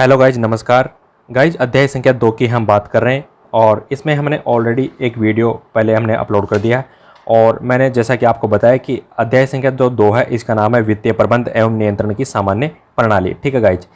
Hello guys, नमस्कार guys. अध्याय संख्या 2 की हम बात कर रहे हैं और इसमें हमने ऑलरेडी एक वीडियो पहले हमने अपलोड कर दिया है और मैंने जैसा कि आपको बताया कि अध्याय संख्या जो 2 है इसका नाम है वित्तीय प्रबंध एवं नियंत्रण की सामान्य प्रणाली। ठीक है गाइज,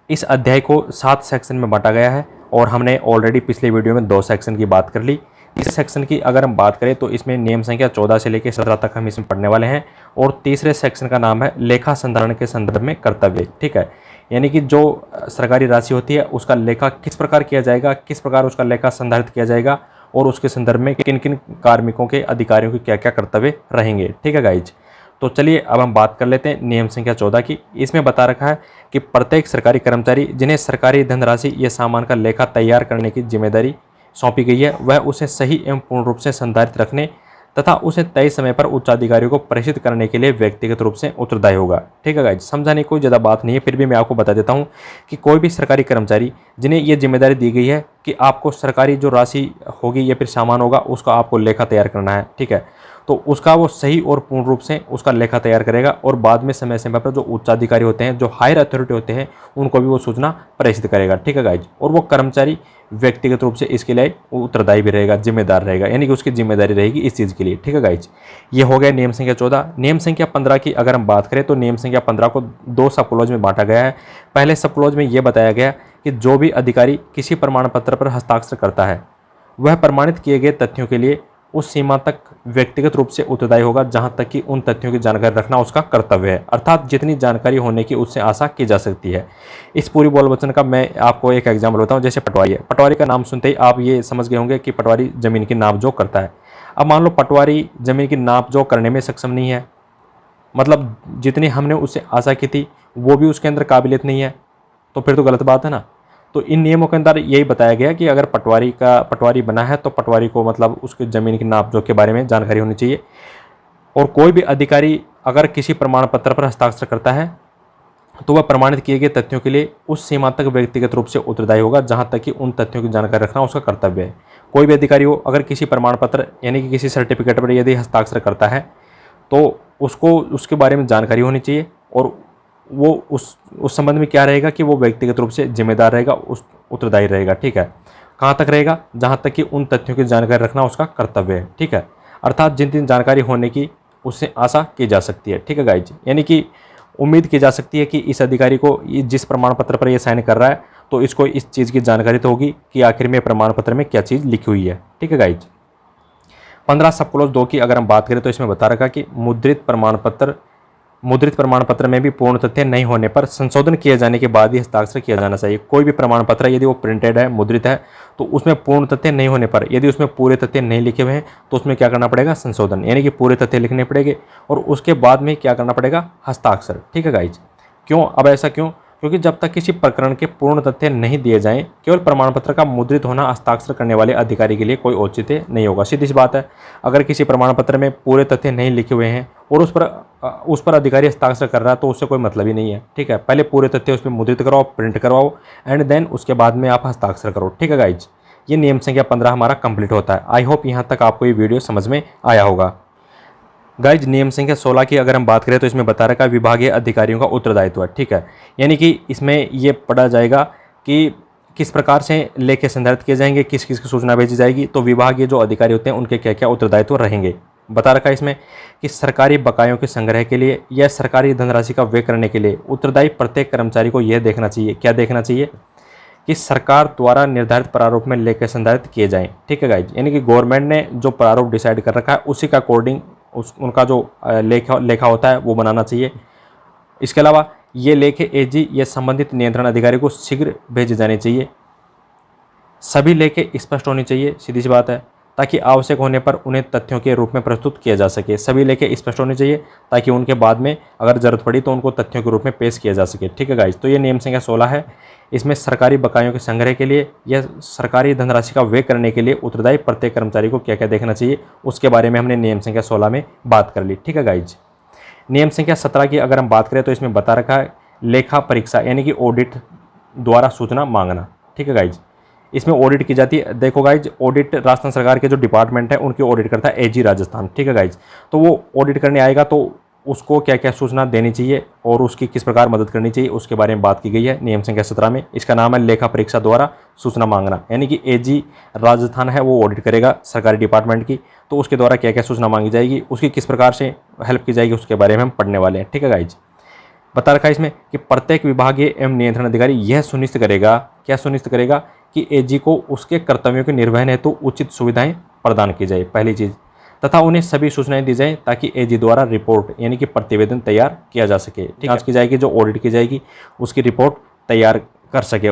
इस अध्याय को 7 सेक्शन में बांटा गया है और हमने ऑलरेडी पिछले वीडियो में 2 सेक्शन की बात कर ली। इस सेक्शन की अगर हम बात करें तो इसमें नियम संख्या 14 से लेकर 17 तक हम इसमें पढ़ने वाले हैं और तीसरे सेक्शन का नाम है लेखा संधारण के संदर्भ में कर्तव्य। ठीक है, यानी कि जो सरकारी राशि होती है उसका लेखा किस प्रकार किया जाएगा, किस प्रकार उसका लेखा संधारित किया जाएगा और उसके संदर्भ में किन किन कार्मिकों के अधिकारियों के क्या क्या कर्तव्य रहेंगे। ठीक है गाइज, तो चलिए अब हम बात कर लेते हैं नियम संख्या 14 की। इसमें बता रखा है कि प्रत्येक सरकारी कर्मचारी जिन्हें सरकारी धनराशि या सामान का लेखा तैयार करने की जिम्मेदारी सौंपी गई है वह उसे सही एवं पूर्ण रूप से संधारित रखने तथा उसे तय समय पर उच्चाधिकारियों को प्रेषित करने के लिए व्यक्तिगत रूप से उत्तरदायी होगा। ठीक है गाइज, समझाने की कोई ज़्यादा बात नहीं है, फिर भी मैं आपको बता देता हूं कि कोई भी सरकारी कर्मचारी जिन्हें ये जिम्मेदारी दी गई है कि आपको सरकारी जो राशि होगी या फिर सामान होगा उसका आपको लेखा तैयार करना है, ठीक है, तो उसका वो सही और पूर्ण रूप से उसका लेखा तैयार करेगा और बाद में समय समय पर जो उच्चाधिकारी होते हैं, जो हायर अथॉरिटी होते हैं, उनको भी वो सूचना प्रेषित करेगा। ठीक है गाइज, और वो कर्मचारी व्यक्तिगत रूप से इसके लिए उत्तरदायी भी रहेगा, जिम्मेदार रहेगा, यानी कि उसकी जिम्मेदारी रहेगी इस चीज़ के लिए। ठीक है गाइज, ये हो गया नियम संख्या 14। नियम संख्या 15 की अगर हम बात करें तो नियम संख्या 15 को 2 सब क्लॉज में बांटा गया है। पहले सब क्लॉज में ये बताया गया कि जो भी अधिकारी किसी प्रमाण पत्र पर हस्ताक्षर करता है वह प्रमाणित किए गए तथ्यों के लिए उस सीमा तक व्यक्तिगत रूप से उत्तरदायी होगा जहां तक कि उन तथ्यों की जानकारी रखना उसका कर्तव्य है, अर्थात जितनी जानकारी होने की उससे आशा की जा सकती है। इस पूरी बोल वचन का मैं आपको एक एग्जाम्पल बताऊं। जैसे पटवारी है, पटवारी का नाम सुनते ही आप ये समझ गए होंगे कि पटवारी जमीन की नापजोक करता है। अब मान लो पटवारी जमीन की नापजोक करने में सक्षम नहीं है, मतलब जितनी हमने उससे आशा की थी वो भी उसके अंदर काबिलियत नहीं है, तो फिर तो गलत बात है ना। तो इन नियमों के अंदर यही बताया गया कि अगर पटवारी बना है तो पटवारी को मतलब उसकी ज़मीन की नापजोख के बारे में जानकारी होनी चाहिए। और कोई भी अधिकारी अगर किसी प्रमाण पत्र पर हस्ताक्षर करता है तो वह प्रमाणित किए गए तथ्यों के लिए उस सीमा तक व्यक्तिगत रूप से उत्तरदायी होगा जहां तक कि उन तथ्यों की जानकारी रखना उसका कर्तव्य है। कोई भी अधिकारी हो अगर किसी प्रमाण पत्र यानी कि किसी सर्टिफिकेट पर यदि हस्ताक्षर करता है तो उसको उसके बारे में जानकारी होनी चाहिए और वो उस संबंध में क्या रहेगा कि वो व्यक्तिगत रूप से जिम्मेदार रहेगा, उस उत्तरदायी रहेगा। ठीक है, कहाँ तक रहेगा? जहाँ तक कि उन तथ्यों की जानकारी रखना उसका कर्तव्य है। ठीक है, अर्थात जिन जिन जानकारी होने की उससे आशा की जा सकती है। ठीक है गाइज, यानी कि उम्मीद की जा सकती है कि इस अधिकारी को जिस प्रमाण पत्र पर ये साइन कर रहा है तो इसको इस चीज़ की जानकारी तो होगी कि आखिर में प्रमाण पत्र में क्या चीज़ लिखी हुई है। ठीक है गाइज, 15 सब क्लॉज 2 की अगर हम बात करें तो इसमें बता रखा कि मुद्रित प्रमाण पत्र में भी पूर्ण तथ्य नहीं होने पर संशोधन किए जाने के बाद ही हस्ताक्षर किया जाना चाहिए। कोई भी प्रमाण पत्र यदि वो प्रिंटेड है, मुद्रित है, तो उसमें पूर्ण तथ्य नहीं होने पर यदि उसमें पूरे तथ्य नहीं लिखे हुए हैं तो उसमें क्या करना पड़ेगा? संशोधन, यानी कि पूरे तथ्य लिखने पड़ेंगे और उसके बाद में क्या करना पड़ेगा? हस्ताक्षर। ठीक है गाइज, क्यों? अब ऐसा क्यों? क्योंकि जब तक किसी प्रकरण के पूर्ण तथ्य नहीं दिए जाएं केवल प्रमाण पत्र का मुद्रित होना हस्ताक्षर करने वाले अधिकारी के लिए कोई औचित्य नहीं होगा। सीधी सी बात है, अगर किसी प्रमाण पत्र में पूरे तथ्य नहीं लिखे हुए हैं और उस पर अधिकारी हस्ताक्षर कर रहा है तो उससे कोई मतलब ही नहीं है। ठीक है, पहले पूरे तथ्य उसमें मुद्रित करवाओ, प्रिंट करवाओ एंड देन उसके बाद में आप हस्ताक्षर करो। ठीक है गाइज, ये नियम संख्या 15 हमारा कंप्लीट होता है। आई होप यहाँ तक आपको ये वीडियो समझ में आया होगा। गाइज, नियम संख्या 16 की अगर हम बात करें तो इसमें बता रखा है विभागीय अधिकारियों का उत्तरदायित्व है। ठीक है, यानी कि इसमें ये पढ़ा जाएगा कि किस प्रकार से लेखे संदर्भित किए जाएंगे, किस किस की सूचना भेजी जाएगी, तो विभागीय जो अधिकारी होते हैं उनके क्या क्या उत्तरदायित्व रहेंगे। बता रखा है इसमें कि सरकारी बकायों के संग्रह के लिए या सरकारी धनराशि का व्यय करने के लिए उत्तरदायी प्रत्येक कर्मचारी को यह देखना चाहिए, क्या देखना चाहिए कि सरकार द्वारा निर्धारित प्रारूप में लेखे संदर्भित किए जाएं। ठीक है गाइज, यानी कि गवर्नमेंट ने जो प्रारूप डिसाइड कर रखा है उसी का अकॉर्डिंग उनका जो लेखा होता है वो बनाना चाहिए। इसके अलावा ये लेखे एजी या संबंधित नियंत्रण अधिकारी को शीघ्र भेजे जाने चाहिए। सभी लेखे स्पष्ट होनी चाहिए, सीधी सी बात है, ताकि आवश्यक होने पर उन्हें तथ्यों के रूप में प्रस्तुत किया जा सके। सभी लेखे स्पष्ट होने चाहिए ताकि उनके बाद में अगर जरूरत पड़ी तो उनको तथ्यों के रूप में पेश किया जा सके। ठीक है गाइज, तो ये नियम संख्या 16 है। इसमें सरकारी बकायों के संग्रह के लिए या सरकारी धनराशि का व्यय करने के लिए उत्तरदायी प्रत्येक कर्मचारी को क्या क्या देखना चाहिए उसके बारे में हमने नियम संख्या 16 में बात कर ली। ठीक है गाइज, नियम संख्या 17 की अगर हम बात करें तो इसमें बता रखा है लेखा परीक्षा यानी कि ऑडिट द्वारा सूचना मांगना। ठीक है गाइज, इसमें ऑडिट की जाती है। देखो गाइज, ऑडिट राजस्थान सरकार के जो डिपार्टमेंट है उनकी ऑडिट करता है एजी राजस्थान। ठीक है गाइज, तो वो ऑडिट करने आएगा तो उसको क्या क्या सूचना देनी चाहिए और उसकी किस प्रकार मदद करनी चाहिए उसके बारे में बात की गई है नियम संख्या 17 में। इसका नाम है लेखा परीक्षा द्वारा सूचना मांगना, यानी कि एजी राजस्थान है वो ऑडिट करेगा सरकारी डिपार्टमेंट की, तो उसके द्वारा क्या क्या सूचना मांगी जाएगी, उसकी किस प्रकार से हेल्प की जाएगी, उसके बारे में हम पढ़ने वाले हैं। ठीक है गाइज, बता रखा है इसमें कि प्रत्येक विभागीय एवं नियंत्रण अधिकारी यह सुनिश्चित करेगा, क्या सुनिश्चित करेगा, कि एजी को उसके कर्तव्यों के निर्वहन हेतु उचित सुविधाएं प्रदान की जाए, पहली चीज़, तथा उन्हें सभी सूचनाएं दी जाएं ताकि एजी द्वारा रिपोर्ट यानी कि प्रतिवेदन तैयार किया जा सके। जांच की जाएगी, जो ऑडिट की जाएगी उसकी रिपोर्ट तैयार कर सके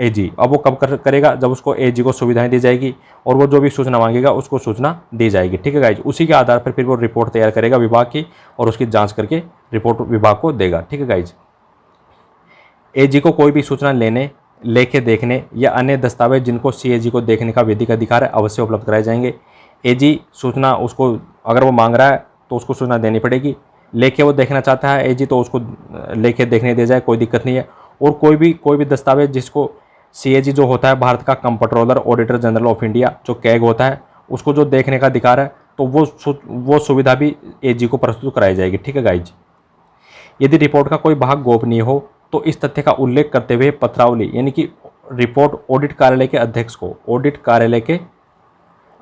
एजी। अब वो कब करेगा, जब उसको एजी को सुविधाएं दी जाएगी और वो जो भी सूचना मांगेगा उसको सूचना दी जाएगी। ठीक है गाइज, उसी के आधार पर फिर वो रिपोर्ट तैयार करेगा विभाग की और उसकी जांच करके रिपोर्ट विभाग को देगा। ठीक है गाइज, एजी को कोई भी सूचना लेने, लेके देखने या अन्य दस्तावेज जिनको सीएजी को देखने का विधिक अधिकार है अवश्य उपलब्ध कराए जाएंगे। एजी सूचना उसको अगर वो मांग रहा है तो उसको सूचना देनी पड़ेगी, लेके वो देखना चाहता है एजी तो उसको लेके देखने दे जाए, कोई दिक्कत नहीं है। और कोई भी दस्तावेज जिसको सीएजी जो होता है भारत का comptroller auditor general of India जो कैग होता है, उसको जो देखने का अधिकार है तो वो सुविधा भी एजी को प्रस्तुत कराई जाएगी। ठीक है गाइज, यदि रिपोर्ट का कोई भाग गोपनीय हो तो इस तथ्य का उल्लेख करते हुए पत्रावली यानी कि रिपोर्ट ऑडिट कार्यालय के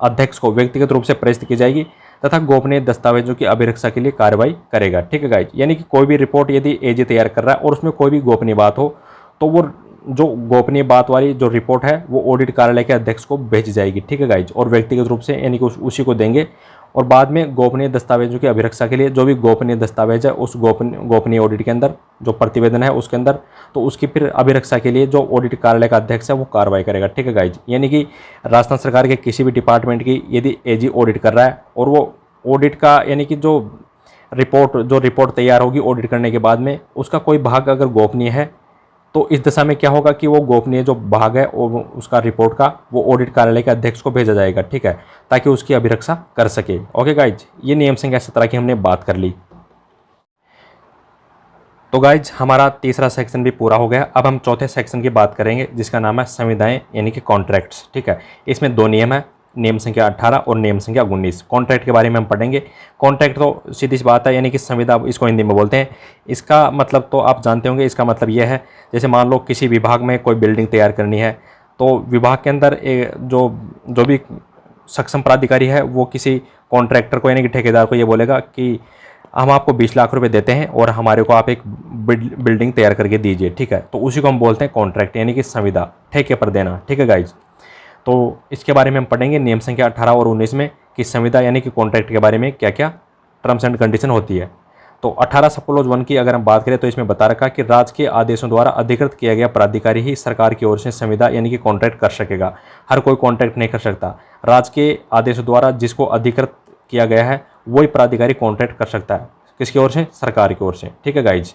अध्यक्ष को व्यक्तिगत रूप से प्रेषित की जाएगी तथा गोपनीय दस्तावेजों की अभिरक्षा के लिए कार्रवाई करेगा। ठीक है गाइज, यानी कि कोई भी रिपोर्ट यदि एजी तैयार कर रहा है और उसमें कोई भी गोपनीय बात हो तो वो जो गोपनीय बात वाली जो रिपोर्ट है वो ऑडिट कार्यालय के अध्यक्ष को भेजी जाएगी। ठीक है गाइज, और व्यक्तिगत रूप से यानी कि उसी को देंगे। और बाद में गोपनीय दस्तावेजों की अभिरक्षा के लिए जो भी गोपनीय दस्तावेज है उस गोपनीय ऑडिट के अंदर जो प्रतिवेदन है उसके अंदर, तो उसकी फिर अभिरक्षा के लिए जो ऑडिट कार्यालय का अध्यक्ष है वो कार्रवाई करेगा। ठीक है गाइज, यानी कि राजस्थान सरकार के किसी भी डिपार्टमेंट की यदि एजी ऑडिट कर रहा है और वो ऑडिट का यानी कि जो रिपोर्ट तैयार होगी ऑडिट करने के बाद में उसका कोई भाग अगर गोपनीय है तो इस दशा में क्या होगा कि वो गोपनीय जो भाग है वो उसका रिपोर्ट का वो ऑडिट कार्यालय के अध्यक्ष को भेजा जाएगा। ठीक है, ताकि उसकी अभिरक्षा कर सके। ओके गाइज, ये नियम संख्या 17 की हमने बात कर ली। तो गाइज हमारा तीसरा सेक्शन भी पूरा हो गया। अब हम चौथे सेक्शन की बात करेंगे जिसका नाम है संविदाएं यानी कि कॉन्ट्रैक्ट्स। ठीक है, इसमें दो नियम है, नियम संख्या 18 और नियम संख्या 19। कॉन्ट्रैक्ट के बारे में हम पढ़ेंगे। कॉन्ट्रैक्ट तो सीधी सी बात है, यानी कि संविदा इसको हिंदी में बोलते हैं। इसका मतलब तो आप जानते होंगे, इसका मतलब यह है जैसे मान लो किसी विभाग में कोई बिल्डिंग तैयार करनी है तो विभाग के अंदर जो भी सक्षम प्राधिकारी है वो किसी कॉन्ट्रैक्टर को यानी कि ठेकेदार को ये बोलेगा कि हम आपको 20 लाख रुपए देते हैं और हमारे को आप एक बिल्डिंग तैयार करके दीजिए। ठीक है, तो उसी को हम बोलते हैं कॉन्ट्रैक्ट यानी कि संविदा, ठेके पर देना। ठीक है गाइज, तो इसके बारे में हम पढ़ेंगे नियम संख्या 18 और 19 में कि संविदा यानी कि कॉन्ट्रैक्ट के बारे में क्या क्या टर्म्स एंड कंडीशन होती है। तो 18 सब क्लॉज 1 की अगर हम बात करें तो इसमें बता रखा कि राज्य के आदेशों द्वारा अधिकृत किया गया प्राधिकारी ही सरकार की ओर से संविदा यानी कि कॉन्ट्रैक्ट कर सकेगा। हर कोई कॉन्ट्रैक्ट नहीं कर सकता। राज्य के आदेशों द्वारा जिसको अधिकृत किया गया है वही प्राधिकारी कॉन्ट्रैक्ट कर सकता है। किसकी ओर से? सरकार की ओर से। ठीक है गाइज,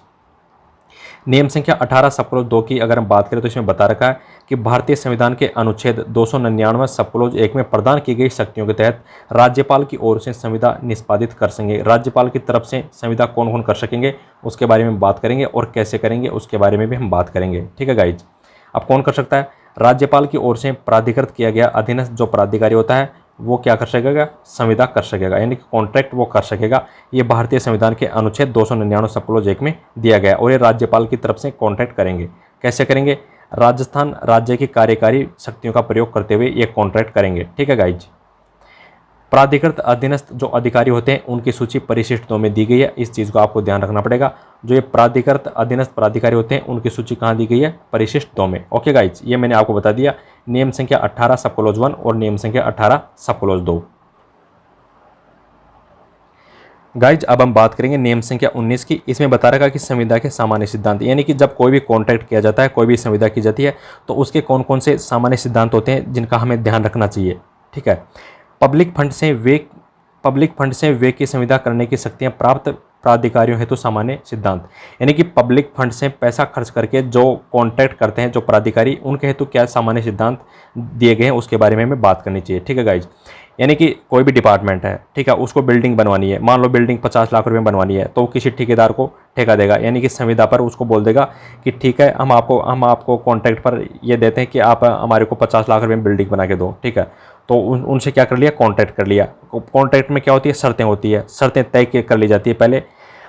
नियम संख्या 18 सब क्लॉज 2 की अगर हम बात करें तो इसमें बता रखा है कि भारतीय संविधान के अनुच्छेद 299 सब क्लॉज 1 में प्रदान की गई शक्तियों के तहत राज्यपाल की ओर से संविदा निष्पादित कर सकेंगे। राज्यपाल की तरफ से संविदा कौन कौन कर सकेंगे उसके बारे में बात करेंगे और कैसे करेंगे उसके बारे में भी हम बात करेंगे। ठीक है गाइज, अब कौन कर सकता है? राज्यपाल की ओर से प्राधिकृत किया गया अधीनस्थ जो प्राधिकारी होता है वो क्या कर सकेगा? संविदा कर सकेगा, यानी कि कॉन्ट्रैक्ट वो कर सकेगा। ये भारतीय संविधान के अनुच्छेद 299 सब क्लॉज 1 में दिया गया और ये राज्यपाल की तरफ से कॉन्ट्रैक्ट करेंगे। कैसे करेंगे? राजस्थान राज्य की कार्यकारी शक्तियों का प्रयोग करते हुए ये कॉन्ट्रैक्ट करेंगे। ठीक है गाइज, प्राधिकृत अधीनस्थ जो अधिकारी होते हैं उनकी सूची परिशिष्ट 2 में दी गई है। इस चीज़ को आपको ध्यान रखना पड़ेगा। जो ये प्राधिकृत अधीनस्थ प्राधिकारी होते हैं उनकी सूची कहाँ दी गई है? परिशिष्ट 2 में। ओके गाइज, ये मैंने आपको बता दिया नियम संख्या 18 सब क्लॉज 1 और नियम संख्या 18 सब क्लॉज 2। गाइज अब हम बात करेंगे नियम संख्या 19 की। इसमें बता रखा कि संविदा के सामान्य सिद्धांत, यानी कि जब कोई भी कॉन्ट्रैक्ट किया जाता है, कोई भी संविदा की जाती है तो उसके कौन कौन से सामान्य सिद्धांत होते हैं जिनका हमें ध्यान रखना चाहिए। ठीक है, पब्लिक फंड से व्यय की संविदा करने की शक्तियां प्राप्त प्राधिकारियों हेतु सामान्य सिद्धांत, यानी कि पब्लिक फंड से पैसा खर्च करके जो कॉन्ट्रैक्ट करते हैं जो प्राधिकारी उनके हेतु क्या सामान्य सिद्धांत दिए गए हैं उसके बारे में हमें बात करनी चाहिए। ठीक है गाइज, यानी कि कोई भी डिपार्टमेंट है, ठीक है, उसको बिल्डिंग बनवानी है, मान लो बिल्डिंग 50 लाख रुपए में बनवानी है तो वो किसी ठेकेदार को ठेका देगा, यानी कि संविदा पर उसको बोल देगा कि ठीक है हम आपको कॉन्ट्रैक्ट पर ये देते हैं कि आप हमारे को 50 लाख रुपए में बिल्डिंग बना के दो। ठीक है, तो उनसे क्या कर लिया? कॉन्ट्रैक्ट कर लिया। कॉन्ट्रैक्ट में क्या होती है? शर्तें होती है, शर्तें तय कर ली जाती है पहले।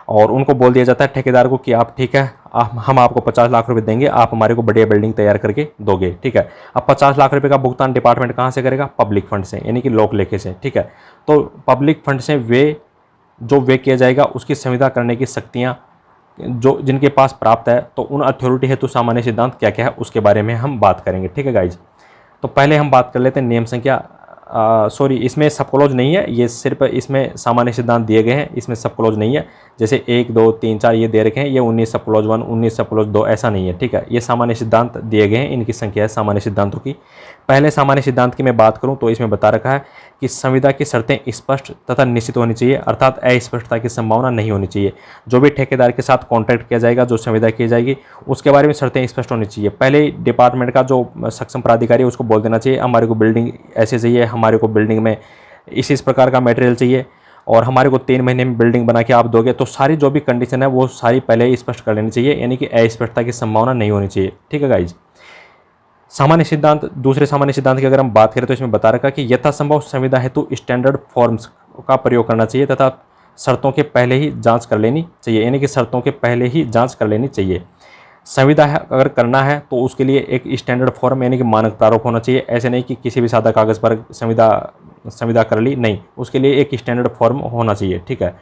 और उनको बोल दिया जाता है ठेकेदार को कि आप ठीक है, हम आपको 50 लाख रुपए देंगे, आप हमारे को बढ़िया बिल्डिंग तैयार करके दोगे। ठीक है, अब 50 लाख रुपए का भुगतान डिपार्टमेंट कहाँ से करेगा? पब्लिक फंड से, यानी कि लोक लेखे से। ठीक है, तो पब्लिक फंड से वे किया जाएगा, उसकी संविदा करने की शक्तियाँ जो जिनके पास प्राप्त है, तो उन अथॉरिटी हेतु सामान्य सिद्धांत क्या क्या है उसके बारे में हम बात करेंगे। ठीक है गाइज, तो पहले हम बात कर लेते हैं नियम संख्या सॉरी, इसमें सब क्लॉज नहीं है, ये सिर्फ इसमें सामान्य सिद्धांत दिए गए हैं, इसमें सब क्लॉज नहीं है। जैसे 1 2 3 4 ये दे रखे हैं, ये 19 सब क्लॉज 1, 19 सब क्लॉज 2 ऐसा नहीं है। ठीक है, ये सामान्य सिद्धांत दिए गए हैं, इनकी संख्या है सामान्य सिद्धांतों की। पहले सामान्य सिद्धांत की मैं बात करूं तो इसमें बता रखा है कि संविदा की शर्तें स्पष्ट तथा निश्चित होनी चाहिए, अर्थात अस्पष्टता की संभावना नहीं होनी चाहिए। जो भी ठेकेदार के साथ कॉन्ट्रैक्ट किया जाएगा, जो संविदा की जाएगी, उसके बारे में शर्तें स्पष्ट होनी चाहिए। पहले डिपार्टमेंट का जो सक्षम प्राधिकारी है उसको बोल देना चाहिए हमारे को बिल्डिंग ऐसे चाहिए, हमारे को बिल्डिंग में इस प्रकार का मटेरियल चाहिए और हमारे को 3 महीने में बिल्डिंग बना के आप दोगे। तो सारी जो भी कंडीशन है वो सारी पहले ही स्पष्ट कर लेनी चाहिए, यानी कि अस्पष्टता की संभावना नहीं होनी चाहिए। ठीक है गाइज, सामान्य सिद्धांत, दूसरे सामान्य सिद्धांत की अगर हम बात करें तो इसमें बता रखा कि यथासंभव संविदा हेतु स्टैंडर्ड फॉर्म्स का प्रयोग करना चाहिए तथा शर्तों के पहले ही जांच कर लेनी चाहिए, यानी कि शर्तों के पहले ही जांच कर लेनी चाहिए। संविदा अगर करना है तो उसके लिए एक स्टैंडर्ड फॉर्म यानी कि मानक प्रारूप होना चाहिए। ऐसे नहीं कि किसी भी सादा कागज़ पर संविदा कर ली, नहीं, उसके लिए एक स्टैंडर्ड फॉर्म होना चाहिए। ठीक है,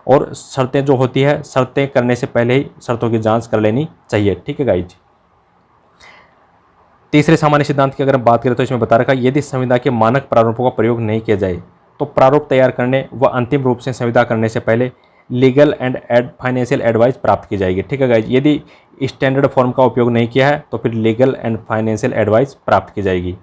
और शर्तें जो होती है, शर्तें करने से पहले ही शर्तों की जांच कर लेनी चाहिए। ठीक है गाइज, तीसरे सामान्य सिद्धांत की अगर हम बात करें तो इसमें बता रखा है यदि संविदा के मानक प्रारूपों का प्रयोग नहीं किया जाए तो प्रारूप तैयार करने व अंतिम रूप से संविदा करने से पहले लीगल एंड फाइनेंशियल एडवाइस प्राप्त की जाएगी। ठीक है गाइज, यदि स्टैंडर्ड फॉर्म का उपयोग नहीं किया है तो फिर लीगल एंड फाइनेंशियल एडवाइस प्राप्त की जाएगी।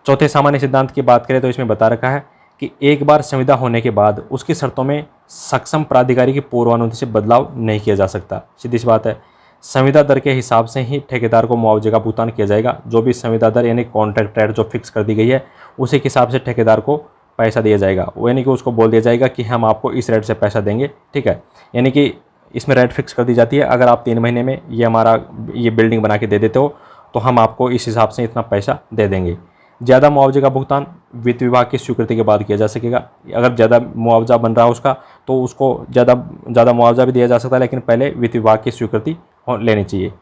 चौथे सामान्य सिद्धांत की बात करें तो इसमें बता रखा है कि एक बार संविदा होने के बाद उसकी शर्तों में सक्षम प्राधिकारी की पूर्वानुमति से बदलाव नहीं किया जा सकता। सीधी सी बात है, संविदा दर के हिसाब से ही ठेकेदार को मुआवजे का भुगतान किया जाएगा। जो भी संविदा दर यानी कॉन्ट्रैक्ट रेट जो फिक्स कर दी गई है उसी के हिसाब से ठेकेदार को पैसा दिया जाएगा, यानी कि उसको बोल दिया जाएगा कि हम आपको इस रेट से पैसा देंगे। ठीक है, यानी कि इसमें रेट फिक्स कर दी जाती है, अगर आप 3 महीने में ये बिल्डिंग बना के दे देते हो तो हम आपको इस हिसाब से इतना पैसा दे देंगे। ज़्यादा मुआवजे का भुगतान वित्त विभाग की स्वीकृति के बाद किया जा सकेगा। अगर ज़्यादा मुआवजा बन रहा है उसका तो उसको ज़्यादा मुआवजा भी दिया जा सकता है, लेकिन पहले वित्त विभाग की स्वीकृति लेनी चाहिए।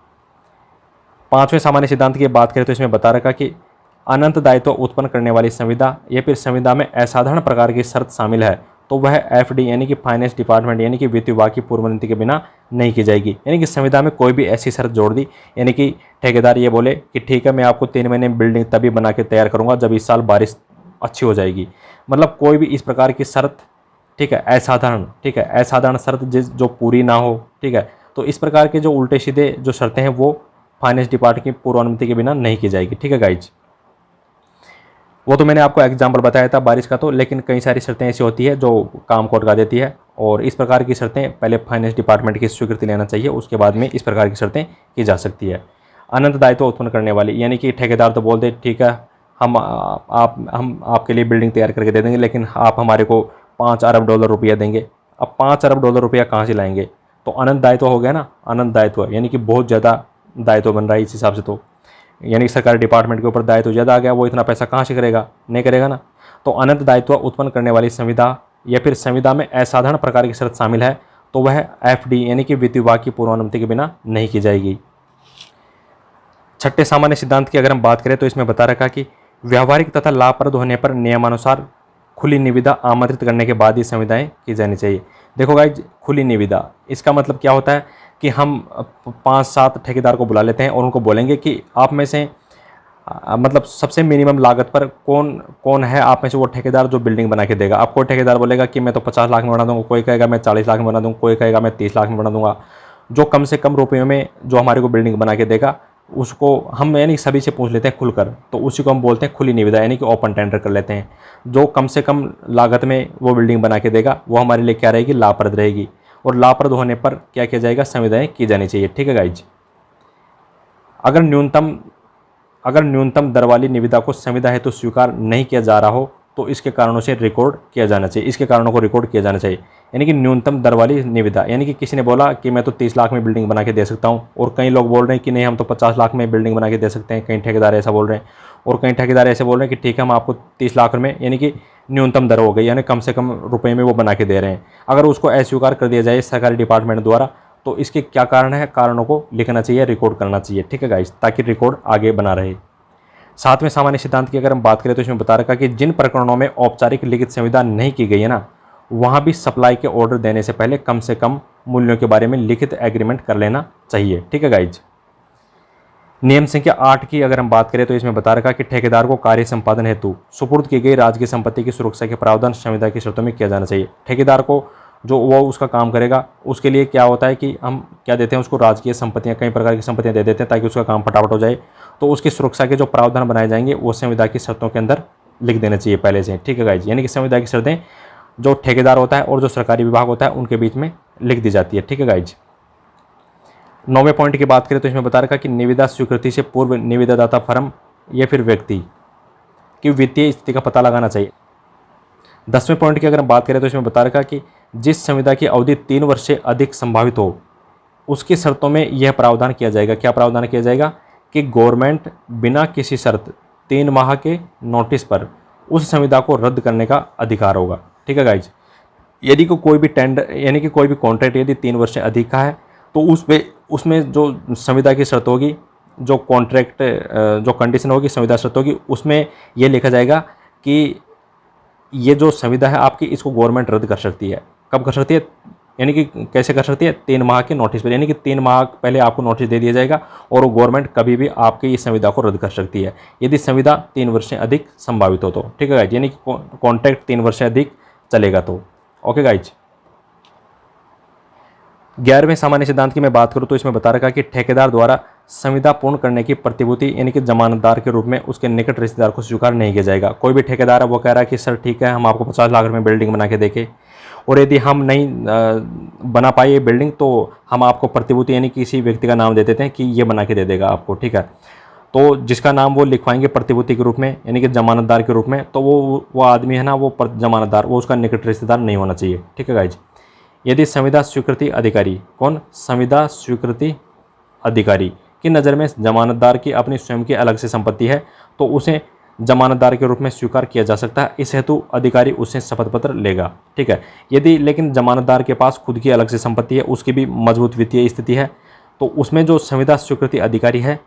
पांचवें सामान्य सिद्धांत की बात करें तो इसमें बता रखा कि अनंत दायित्व उत्पन्न करने वाली संविदा या फिर संविदा में असाधारण प्रकार की शर्त शामिल है तो वह एफडी यानी कि फाइनेंस डिपार्टमेंट यानी कि वित्त विभाग की पूर्व अनुमति के बिना नहीं की जाएगी। यानी कि संविदा में कोई भी ऐसी शर्त जोड़ दी, यानी कि ठेकेदार ये बोले कि ठीक है मैं आपको 3 महीने में बिल्डिंग तभी बना के तैयार करूंगा जब इस साल बारिश अच्छी हो जाएगी, मतलब कोई भी इस प्रकार की शर्त, ठीक है, असाधारण, ठीक है, असाधारण शर्त जो पूरी ना हो। ठीक है, तो इस प्रकार के जो उल्टे सीधे जो शर्तें हैं वो फाइनेंस डिपार्टमेंट की पूर्व अनुमति के बिना नहीं की जाएगी। ठीक है गाइज, वो तो मैंने आपको एग्जाम्पल बताया था बारिश का, तो लेकिन कई सारी शर्तें ऐसी होती है जो काम को अटका देती है और इस प्रकार की शर्तें पहले फाइनेंस डिपार्टमेंट की स्वीकृति लेना चाहिए, उसके बाद में इस प्रकार की शर्तें की जा सकती है। अनंत दायित्व उत्पन्न करने वाली, यानी कि ठेकेदार तो बोल दे ठीक है हम आपके लिए बिल्डिंग तैयार करके दे देंगे, लेकिन आप हमारे को $5 अरब रुपया देंगे। अब $5 अरब रुपया कहाँ से लाएंगे? तो अनंत दायित्व हो गया ना, अनंत दायित्व यानी कि बहुत ज़्यादा दायित्व बन रहा है इस हिसाब से, तो यानी कि सरकारी डिपार्टमेंट के ऊपर दायित्व ज़्यादा आ गया, वो इतना पैसा कहाँ से करेगा? नहीं करेगा ना। तो अनंत दायित्व उत्पन्न करने वाली संविदा या फिर संविदा में असाधारण प्रकार की शर्त शामिल है तो वह एफडी यानी कि वित्त विभाग की पूर्व अनुमति के बिना नहीं की जाएगी। छठे सामान्य सिद्धांत की अगर हम बात करें तो इसमें बता रखा कि व्यावहारिक तथा लाभप्रद होने पर नियमानुसार खुली निविदा आमंत्रित करने के बाद ही संविदाएं की जानी चाहिए। देखो गाइज, खुली निविदा इसका मतलब क्या होता है कि हम 5-7 ठेकेदार को बुला लेते हैं और उनको बोलेंगे कि आप में से मतलब सबसे मिनिमम लागत पर कौन है आप में से वो ठेकेदार जो बिल्डिंग बना के देगा। आप कोई ठेकेदार बोलेगा कि मैं तो 50 लाख में बना दूंगा, कोई कहेगा मैं 40 लाख में बना दूंगा, कोई कहेगा मैं 30 लाख में बना दूंगा। जो कम से कम रुपये में जो हमारे को बिल्डिंग बना के देगा उसको हम यानी सभी से पूछ लेते हैं खुलकर, तो उसी को हम बोलते हैं खुली निविदा, यानी कि ओपन टेंडर कर लेते हैं। जो कम से कम लागत में वो बिल्डिंग बना के देगा वो हमारे लिए क्या रहेगी? लाभप्रद रहेगी, और लाभप्रद होने पर क्या किया जाएगा? संविदाएं की जानी चाहिए। ठीक है गाइज, अगर न्यूनतम दर वाली निविदा को संविदा हेतु स्वीकार नहीं किया जा रहा हो तो इसके कारणों से रिकॉर्ड किया जाना चाहिए, इसके कारणों को रिकॉर्ड किया जाना चाहिए। यानी कि न्यूनतम दर वाली निविदा, यानी कि किसी ने बोला कि मैं तो 30 लाख में बिल्डिंग बना के दे सकता हूं, और कई लोग बोल रहे हैं कि नहीं हम तो 50 लाख में बिल्डिंग बना के दे सकते हैं, कई ठेकेदार ऐसा बोल रहे हैं, और कई ठेकेदार ऐसे बोल रहे हैं कि ठीक है हम आपको 30 लाख में, यानी कि न्यूनतम दर हो गई, यानी कम से कम रुपए में वो बना के दे रहे हैं, अगर उसको अस्वीकार कर दिया जाए सरकारी डिपार्टमेंट द्वारा, तो इसके क्या कारण है, कारणों को लिखना चाहिए, रिकॉर्ड करना चाहिए। ठीक है गाइस, ताकि रिकॉर्ड आगे बना रहे। सातवें सामान्य सिद्धांत की अगर हम बात करें तो इसमें बता रखा कि जिन प्रकरणों में औपचारिक लिखित संविदा नहीं की गई है ना, वहाँ भी सप्लाई के ऑर्डर देने से पहले कम से कम मूल्यों के बारे में लिखित एग्रीमेंट कर लेना चाहिए। ठीक है गाइज। नियम संख्या 8 की अगर हम बात करें तो इसमें बता रखा कि ठेकेदार को कार्य संपादन हेतु सुपुर्द की गई राजकीय संपत्ति की सुरक्षा के प्रावधान संविदा की शर्तों में किया जाना चाहिए। ठेकेदार को जो वो उसका काम करेगा उसके लिए क्या होता है कि हम क्या देते हैं उसको, राजकीय संपत्तियां, कई प्रकार की संपत्तियां दे देते हैं ताकि उसका काम फटाफट हो जाए। तो उसकी सुरक्षा के जो प्रावधान बनाए जाएंगे वो संविदा की शर्तों के अंदर लिख देने चाहिए पहले से। ठीक है गाइज, यानी कि संविदा की शर्तें जो ठेकेदार होता है और जो सरकारी विभाग होता है उनके बीच में लिख दी जाती है। ठीक है गाइज। 9वें पॉइंट की बात करें तो इसमें बता रखा कि निविदा स्वीकृति से पूर्व निविदादाता फर्म या फिर व्यक्ति की वित्तीय स्थिति का पता लगाना चाहिए। 10वें पॉइंट की अगर हम बात करें तो इसमें बता रखा कि जिस संविदा की अवधि 3 वर्ष से अधिक संभावित हो उसकी शर्तों में यह प्रावधान किया जाएगा। क्या प्रावधान किया जाएगा कि गवर्नमेंट बिना किसी शर्त 3 माह के नोटिस पर उस संविदा को रद्द करने का अधिकार होगा। ठीक है गाइज। यदि कोई भी टेंडर यानी कि कोई भी कॉन्ट्रैक्ट यदि 3 वर्ष से अधिक का है तो उसमें जो संविदा की शर्त होगी, जो कॉन्ट्रैक्ट जो कंडीशन होगी, संविदा शर्त होगी, उसमें ये लिखा जाएगा कि ये जो संविदा है आपकी, इसको गवर्नमेंट रद्द कर सकती है। कब कर सकती है, यानी कि कैसे कर सकती है, 3 माह के नोटिस पर, यानी कि 3 माह पहले आपको नोटिस दे दिया जाएगा और वो गवर्नमेंट कभी भी आपकी इस संविदा को रद्द कर सकती है यदि संविदा 3 वर्ष से अधिक संभावित हो तो। ठीक है गाइज, यानी कि कॉन्ट्रैक्ट 3 वर्ष से अधिक चलेगा तो। Okay guys. 11वें सामान्य सिद्धांत की मैं बात करूं तो इसमें बता रखा कि ठेकेदार द्वारा संविदा पूर्ण करने की प्रतिभूति यानी कि जमानतदार के रूप में उसके निकट रिश्तेदार को स्वीकार नहीं किया जाएगा। कोई भी ठेकेदार है वो कह रहा है कि सर ठीक है, हम आपको 50 लाख रुपए में बिल्डिंग बना के देंगे और यदि हम नहीं बना पाए ये बिल्डिंग तो हम आपको प्रतिभूति यानी किसी व्यक्ति का नाम दे देते हैं कि ये बना के दे देगा आपको। ठीक है, तो जिसका नाम वो लिखवाएंगे प्रतिभूति के रूप में यानी कि जमानतदार के रूप में, तो वो आदमी है ना, वो जमानतदार, वो उसका निकट रिश्तेदार नहीं होना चाहिए। ठीक है गाइज। यदि संविदा स्वीकृति अधिकारी, कौन, संविदा स्वीकृति अधिकारी की नज़र में जमानतदार की अपनी स्वयं की अलग से संपत्ति है तो उसे जमानतदार के रूप में स्वीकार किया जा सकता है। इस हेतु अधिकारी उससे शपथ पत्र लेगा। ठीक है, यदि लेकिन जमानतदार के पास खुद की अलग से संपत्ति है, उसकी भी मजबूत वित्तीय स्थिति है, तो उसमें जो संविदा स्वीकृति अधिकारी है,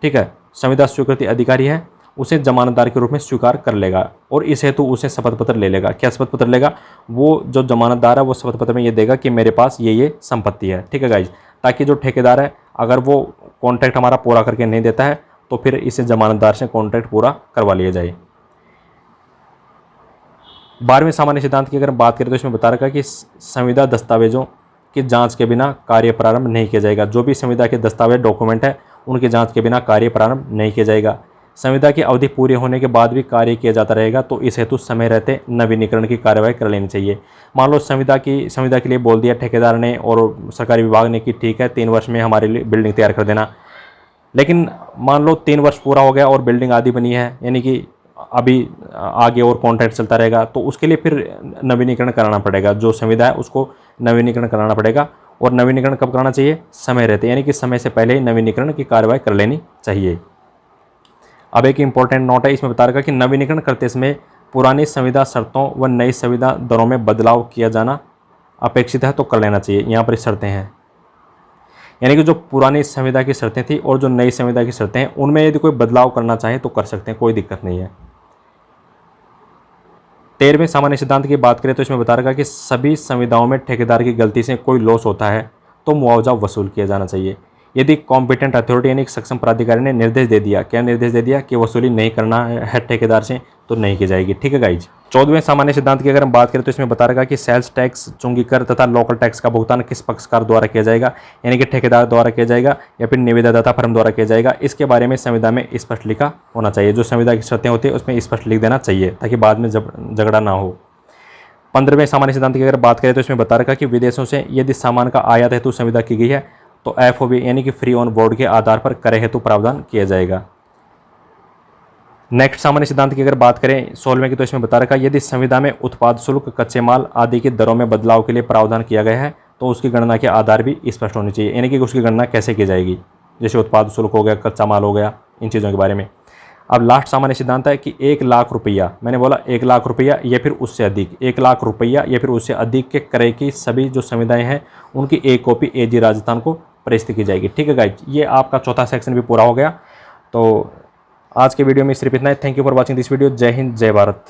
ठीक है, संविदा स्वीकृति अधिकारी है, उसे जमानतदार के रूप में स्वीकार कर लेगा और इस हेतु उसे शपथ पत्र ले लेगा। क्या शपथ पत्र लेगा, वो जो जमानतदार है वो शपथ पत्र में ये देगा कि मेरे पास ये संपत्ति है। ठीक है गाइज, ताकि जो ठेकेदार है अगर वो कॉन्ट्रैक्ट हमारा पूरा करके नहीं देता है तो फिर इसे जमानतदार से कॉन्ट्रैक्ट पूरा करवा लिया जाए। 12वें सामान्य सिद्धांत की अगर बात करें तो इसमें बता रखा कि संविदा दस्तावेजों की जांच के बिना कार्य प्रारंभ नहीं किया जाएगा। जो भी संविदा के दस्तावेज डॉक्यूमेंट है उनकी जांच के बिना कार्य प्रारंभ नहीं किया जाएगा। संविदा की अवधि पूरी होने के बाद भी कार्य किया जाता रहेगा तो इस हेतु समय रहते नवीनीकरण की कार्यवाही कर लेनी चाहिए। मान लो संविदा के लिए बोल दिया ठेकेदार ने और सरकारी विभाग ने कि ठीक है 3 वर्ष में हमारे लिए बिल्डिंग तैयार कर देना, लेकिन मान लो 3 वर्ष पूरा हो गया और बिल्डिंग आधी बनी है, यानी कि अभी आगे और कॉन्ट्रैक्ट चलता रहेगा, तो उसके लिए फिर नवीनीकरण कराना पड़ेगा। जो संविदा है उसको नवीनीकरण कराना पड़ेगा और नवीनीकरण कब कराना चाहिए, समय रहते, यानी कि समय से पहले ही नवीनीकरण की कार्रवाई कर लेनी चाहिए। अब एक इंपॉर्टेंट नोट है, इसमें बता रखा कि नवीनीकरण करते समय पुरानी संविदा शर्तों व नई संविदा दरों में बदलाव किया जाना अपेक्षित है तो कर लेना चाहिए। यहाँ पर शर्तें हैं, यानी कि जो पुरानी संविदा की शर्तें थी और जो नई संविदा की शर्तें हैं उनमें यदि कोई बदलाव करना चाहे तो कर सकते हैं, कोई दिक्कत नहीं है। 13वें सामान्य सिद्धांत की बात करें तो इसमें बता रखा कि सभी संविदाओं में ठेकेदार की गलती से कोई लॉस होता है तो मुआवजा वसूल किया जाना चाहिए। यदि कॉम्पिटेंट अथॉरिटी यानी सक्षम प्राधिकारी ने निर्देश दे दिया, क्या निर्देश दे दिया कि वसूली नहीं करना है ठेकेदार से, तो नहीं की जाएगी। ठीक है गाइज। 14वें सामान्य सिद्धांत की अगर हम बात करें तो इसमें बता रखा कि सेल्स टैक्स, चुंगी कर तथा लोकल टैक्स का भुगतान किस पक्षकार द्वारा किया जाएगा, यानी कि ठेकेदार द्वारा किया जाएगा या फिर निविदादाता फर्म द्वारा किया जाएगा। इसके बारे में संविदा में स्पष्ट लिखा होना चाहिए। जो संविदा की शर्तें होती है उसमें स्पष्ट लिख देना चाहिए ताकि बाद में झगड़ा ना हो। 15वें सामान्य सिद्धांत की अगर बात करें तो इसमें बता रखा कि विदेशों से यदि सामान का आयात हेतु संविदा की गई है तो FOB यानी कि फ्री ऑन बोर्ड के आधार पर क्रय हेतु प्रावधान किया जाएगा। नेक्स्ट सामान्य सिद्धांत की अगर बात करें 16वें की तो इसमें बता रखा यदि संविदा में उत्पाद शुल्क, कच्चे माल आदि की दरों में बदलाव के लिए प्रावधान किया गया है तो उसकी गणना के आधार भी स्पष्ट होनी चाहिए, यानी कि उसकी गणना कैसे की जाएगी, जैसे उत्पाद शुल्क हो गया, कच्चा माल हो गया, इन चीज़ों के बारे में। अब लास्ट सामान्य सिद्धांत है कि 1,00,000 रुपया, मैंने बोला 1,00,000 रुपया या फिर उससे अधिक, 1,00,000 रुपया या फिर उससे अधिक के क्रय की सभी जो संविदाएं हैं उनकी एक कॉपी एजी राजस्थान को प्रेषित की जाएगी। ठीक है गाइज, ये आपका चौथा सेक्शन भी पूरा हो गया। तो आज के वीडियो में सिर्फ इतना ही। Thank you for watching this video. जय हिंद, जय भारत।